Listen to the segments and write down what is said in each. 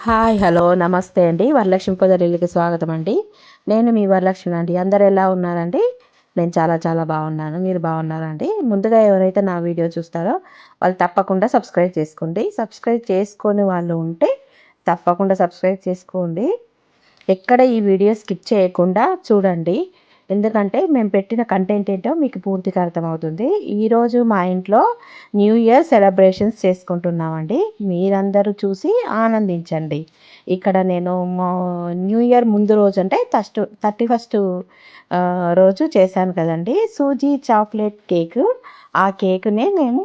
Hi hello నమస్తే అండి. వరలక్ష్మి పొదరిల్లుకి స్వాగతం అండి. నేను మీ వరలక్ష్మి అండి. అందరు ఎలా ఉన్నారండి? నేను చాలా చాలా బాగున్నాను. మీరు బాగున్నారండి? ముందుగా ఎవరైతే నా వీడియో చూస్తారో వాళ్ళు తప్పకుండా సబ్స్క్రైబ్ చేసుకోండి. సబ్స్క్రైబ్ చేసుకొని వాళ్ళు ఉంటే తప్పకుండా సబ్స్క్రైబ్ చేసుకోండి. ఎక్కడ ఈ వీడియో స్కిప్ చేయకుండా చూడండి. ఎందుకంటే మేము పెట్టిన కంటెంట్ ఏంటో మీకు పూర్తిగా అర్థమవుతుంది. ఈరోజు మా ఇంట్లో న్యూ ఇయర్ సెలబ్రేషన్స్ చేసుకుంటున్నామండి. మీరందరూ చూసి ఆనందించండి. ఇక్కడ నేను న్యూ ఇయర్ ముందు రోజు అంటే 31st రోజు చేశాను కదండి సూజీ చాక్లెట్ కేక్. ఆ కేక్నే మేము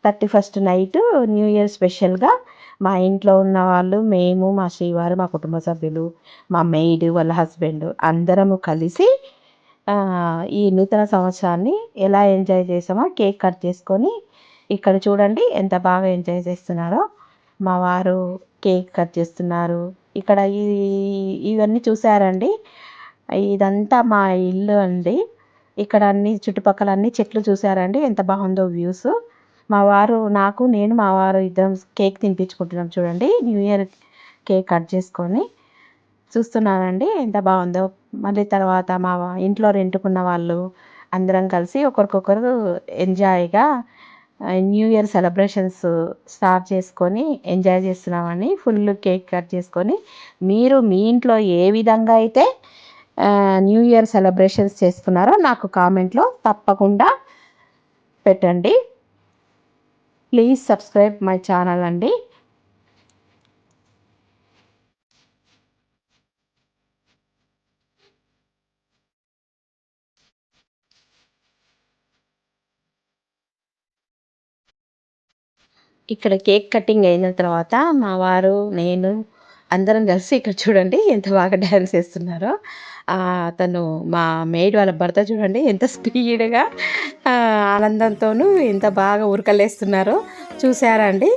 31st నైట్ న్యూ ఇయర్ స్పెషల్గా మా ఇంట్లో ఉన్న వాళ్ళు, మేము, మా శ్రీవారు, మా కుటుంబ సభ్యులు, మా మెయిడ్ వాళ్ళ హస్బెండ్ అందరము కలిసి ఈ నూతన సంవత్సరాన్ని ఎలా ఎంజాయ్ చేసామో కేక్ కట్ చేసుకొని ఇక్కడ చూడండి ఎంత బాగా ఎంజాయ్ చేస్తున్నారో. మా వారు కేక్ కట్ చేస్తున్నారు. ఇక్కడ ఇవన్నీ చూసారండి. ఇదంతా మా ఇల్లు అండి. ఇక్కడ అన్ని చుట్టుపక్కల అన్ని చెట్లు చూసారండి ఎంత బాగుందో వ్యూస్. నేను మా వారు ఇద్దరం కేక్ తినిపించుకుంటున్నాం చూడండి. న్యూ ఇయర్ కేక్ కట్ చేసుకొని చూస్తున్నానండి ఎంత బాగుందో. మళ్ళీ తర్వాత మా ఇంట్లో రెంటుకున్న వాళ్ళు అందరం కలిసి ఒకరికొకరు ఎంజాయ్గా న్యూ ఇయర్ సెలబ్రేషన్స్ స్టార్ట్ చేసుకొని ఎంజాయ్ చేస్తున్నామని ఫుల్ కేక్ కట్ చేసుకొని మీరు మీ ఇంట్లో ఏ విధంగా అయితే న్యూ ఇయర్ సెలబ్రేషన్స్ చేసుకున్నారో నాకు కామెంట్లో తప్పకుండా పెట్టండి. ప్లీజ్ సబ్స్క్రైబ్ మై ఛానల్ అండి. ఇక్కడ కేక్ కటింగ్ అయిన తర్వాత మా వారు, నేను అందరం కలిసి ఇక్కడ చూడండి ఎంత బాగా డ్యాన్స్ చేస్తున్నారో. అతను మా మెయిడ్ వాళ్ళ భర్త చూడండి ఎంత స్పీడ్గా ఆనందంతోనూ ఎంత బాగా ఉరకలేస్తున్నారో చూసారా అండి.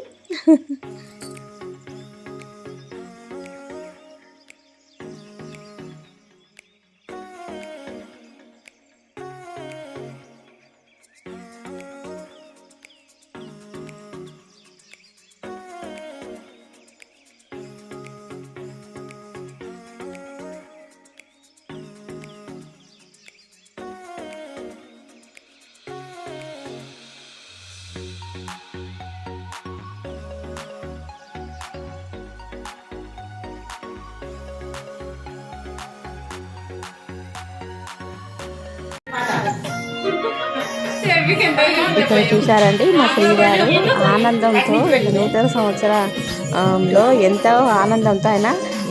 ఇక్కడ చూసారండి మా శ్రీవారు ఆనందంతో నూతన సంవత్సరంలో ఎంతో ఆనందంతో ఆయన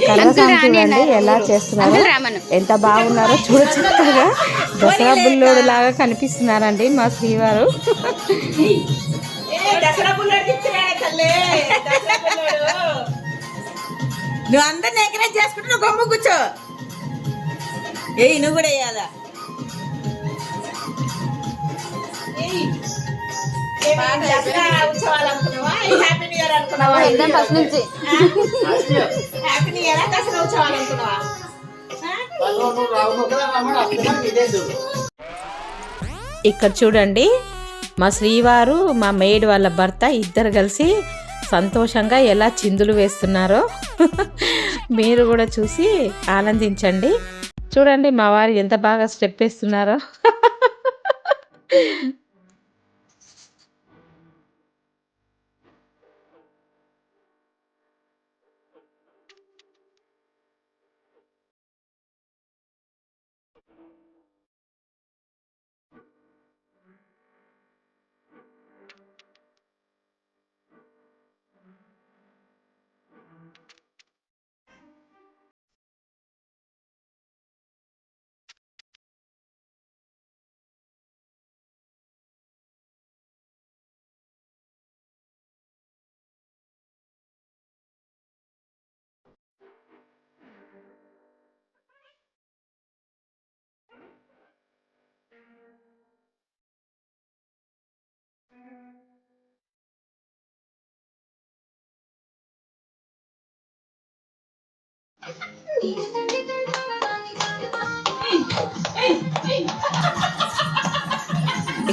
కలరసాన్ని చూడండి ఎలా చేస్తున్నారు, ఎంత బాగున్నారో చక్కగా దసరా బుల్లోడు లాగా కనిపిస్తున్నారండి మా శ్రీవారు. నువ్వు అందరిని ఎంకరేజ్ చేసుకుంటే నువ్వు గొమ్మ కూర్చో. నువ్వు కూడా వేయాలా? ఇక్కడ చూడండి మా శ్రీవారు, మా మెయిడ్ వాళ్ళ భర్త ఇద్దరు కలిసి సంతోషంగా ఎలా చిందులు వేస్తున్నారో మీరు కూడా చూసి ఆనందించండి. చూడండి మా వారు ఎంత బాగా స్టెప్ వేస్తున్నారో.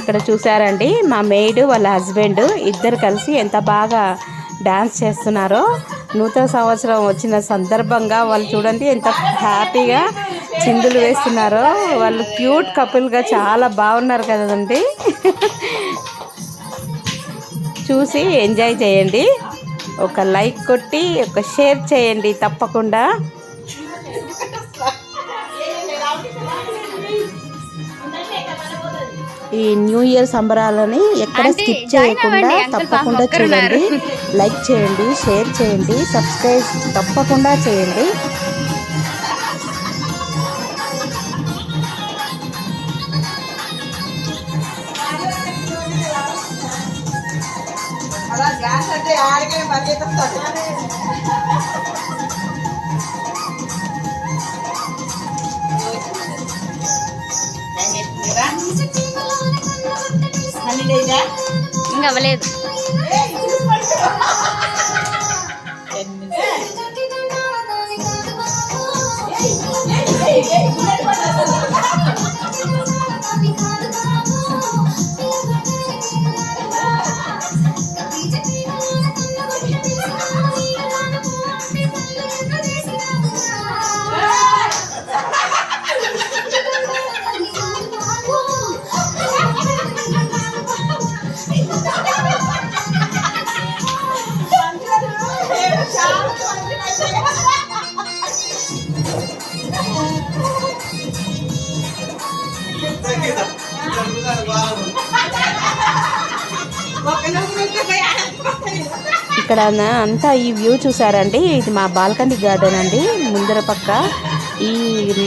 ఇక్కడ చూసారండి మా మెయిడ్ వాళ్ళ హస్బెండ్ ఇద్దరు కలిసి ఎంత బాగా డాన్స్ చేస్తున్నారో. నూతన సంవత్సరం వచ్చిన సందర్భంగా వాళ్ళు చూడండి ఎంత హ్యాపీగా చిందులు వేస్తున్నారో. వాళ్ళు క్యూట్ కపుల్గా చాలా బాగున్నారు కదండి. చూసి ఎంజాయ్ చేయండి. ఒక లైక్ కొట్టి ఒక షేర్ చేయండి తప్పకుండా. ఈ న్యూ ఇయర్ సంబరాలని ఎక్కడ స్కిప్ చేయకుండా తప్పకుండా చూడండి. లైక్ చేయండి, షేర్ చేయండి, సబ్స్క్రైబ్ తప్పకుండా చేయండి. ఇంకా అవ్వలేదు. ఇక్కడ అంతా ఈ వ్యూ చూసారండి. ఇది మా బాల్కనీ గార్డెన్ అండి. ముందర పక్క ఈ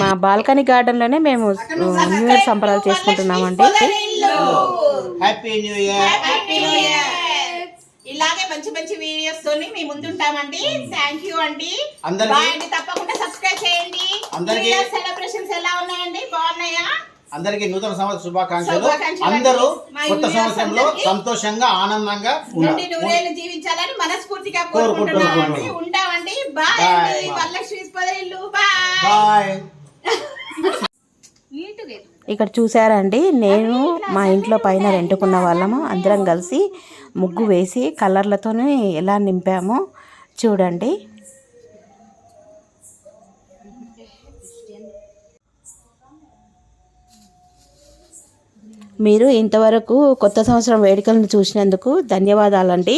మా బాల్కనీ గార్డెన్లోనే మేము న్యూ ఇయర్ సంబరాలు చేసుకుంటున్నామండి. Happy new year. ఇలాగే మంచి మంచి వీడియోస్ తోని మీ ముందు ఉంటామండి. థ్యాంక్ యూ అండి. అందరికీ తప్పకుండా సబ్స్క్రైబ్ చేయండి. అందరికీ సెలబ్రేషన్స్ ఎలా ఉన్నాయండి? బాగున్నాయా? అందరికీ నూతన సంవత్సర శుభాకాంక్షలు. అందరూ కొత్త సంవత్సరంలో సంతోషంగా ఆనందంగా నూరేళ్ళు జీవించాలని మనస్ఫూర్తిగా కోరుకుంటున్నామండి. ఉంటామండి. బాయ్. వరలక్ష్మి పొదరిల్లు. బాయ్. ఇక్కడ చూసారండి, నేను మా ఇంట్లో పైన రెంటుకున్న వాళ్ళము అందరం కలిసి ముగ్గు వేసి కలర్లతోనే ఎలా నింపామో చూడండి. మీరు ఇంతవరకు కొత్త సంవత్సరం వేడుకలను చూసినందుకు ధన్యవాదాలండి.